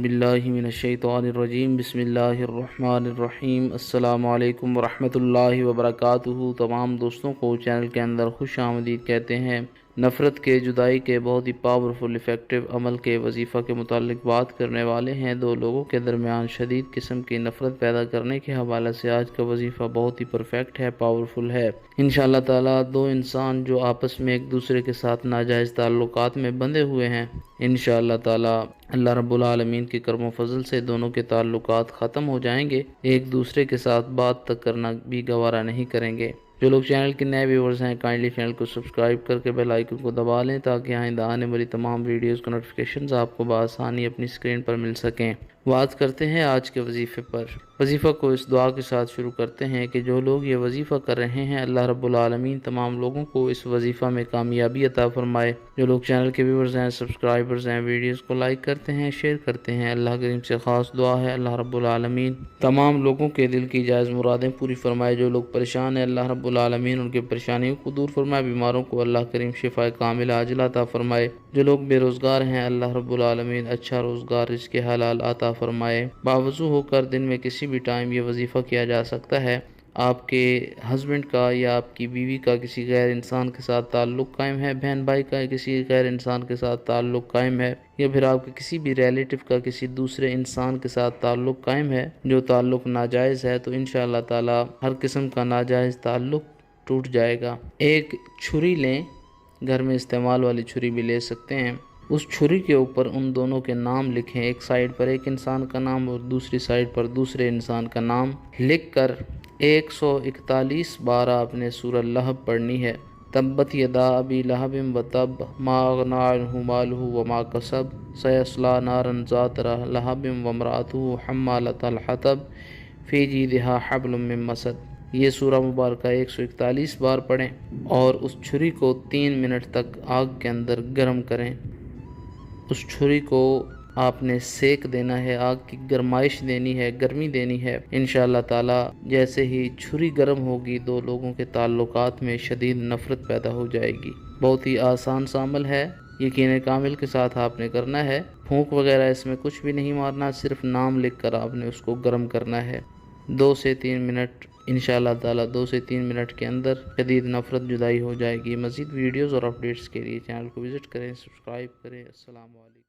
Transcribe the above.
باللہ من الشیطان الرجیم بسم اللہ الرحمن الرحیم۔ السلام علیکم ورحمۃ اللہ وبرکاتہ۔ تمام دوستوں کو چینل کے اندر خوش آمدید کہتے ہیں۔ نفرت کے، جدائی کے بہت ہی پاورفل افیکٹو عمل کے وظیفہ کے متعلق بات کرنے والے ہیں۔ دو لوگوں کے درمیان شدید قسم کی نفرت پیدا کرنے کے حوالے سے آج کا وظیفہ بہت ہی پرفیکٹ ہے، پاورفل ہے۔ انشاءاللہ تعالیٰ دو انسان جو آپس میں ایک دوسرے کے ساتھ ناجائز تعلقات میں بندھے ہوئے ہیں، انشاءاللہ تعالیٰ اللہ رب العالمین کے کرم و فضل سے دونوں کے تعلقات ختم ہو جائیں گے، ایک دوسرے کے ساتھ بات تک کرنا بھی گوارا نہیں کریں گے۔ جو لوگ چینل کے نئے ویورز ہیں، کائنڈلی چینل کو سبسکرائب کر کے بیل آئیکن کو دبا لیں تاکہ آئندہ آنے والی تمام ویڈیوز کا نوٹیفیکیشنز آپ کو بآسانی اپنی اسکرین پر مل سکیں۔ بات کرتے ہیں آج کے وظیفے پر۔ وظیفہ کو اس دعا کے ساتھ شروع کرتے ہیں کہ جو لوگ یہ وظیفہ کر رہے ہیں، اللہ رب العالمین تمام لوگوں کو اس وظیفہ میں کامیابی عطا فرمائے۔ جو لوگ چینل کے ویورز ہیں، سبسکرائبرز ہیں، ویڈیوز کو لائک کرتے ہیں، شیئر کرتے ہیں، اللہ کریم سے خاص دعا ہے اللہ رب العالمین تمام لوگوں کے دل کی جائز مرادیں پوری فرمائے۔ جو لوگ پریشان ہیں، اللہ رب العالمین ان کے پریشانیوں کو دور فرمائے، بیماروں کو اللہ کریم شفا کاملہ عاجلہ عطا فرمائے۔ جو لوگ بے روزگار ہیں، اللہ رب العالمین اچھا روزگار، رزق حلال عطا فرمائے۔ باوضو ہو کر دن میں کسی بھی ٹائم یہ وظیفہ کیا جا سکتا ہے۔ آپ کے ہسبینڈ کا یا آپ کی بیوی کا کسی غیر انسان کے ساتھ تعلق قائم ہے، بہن بھائی کا کسی غیر انسان کے ساتھ تعلق قائم ہے، یا پھر آپ کے کسی بھی ریلیٹو کا کسی دوسرے انسان کے ساتھ تعلق قائم ہے جو تعلق ناجائز ہے، تو انشاءاللہ تعالی ہر قسم کا ناجائز تعلق ٹوٹ جائے گا۔ ایک چھری لیں، گھر میں استعمال والی چھری بھی لے سکتے ہیں۔ اس چھری کے اوپر ان دونوں کے نام لکھیں، ایک سائیڈ پر ایک انسان کا نام اور دوسری سائیڈ پر دوسرے انسان کا نام لکھ کر 141 بار آپ نے سورہ لہب پڑھنی ہے۔ تبت یدا ابی لہب وتب ما اغنی عنہ مالہ وما کسب سیصلی نارا ذات لہب وامرأتہ حمالۃ الحطب فی جیدہا حبل من مسد۔ یہ سورہ مبارکہ 141 بار پڑھیں اور اس چھری کو 3 منٹ تک آگ کے اندر گرم کریں۔ اس چھری کو آپ نے سیک دینا ہے، آگ کی گرمائش دینی ہے، گرمی دینی ہے۔ انشاءاللہ تعالی جیسے ہی چھری گرم ہوگی، دو لوگوں کے تعلقات میں شدید نفرت پیدا ہو جائے گی۔ بہت ہی آسان سا عمل ہے، یقین کامل کے ساتھ آپ نے کرنا ہے۔ پھونک وغیرہ اس میں کچھ بھی نہیں مارنا، صرف نام لکھ کر آپ نے اس کو گرم کرنا ہے 2 سے 3 منٹ۔ انشاءاللہ تعالی 2 سے 3 منٹ کے اندر شدید نفرت جدائی ہو جائے گی۔ مزید ویڈیوز اور اپڈیٹس کے لیے چینل کو وزٹ کریں، سبسکرائب کریں۔ السلام علیکم۔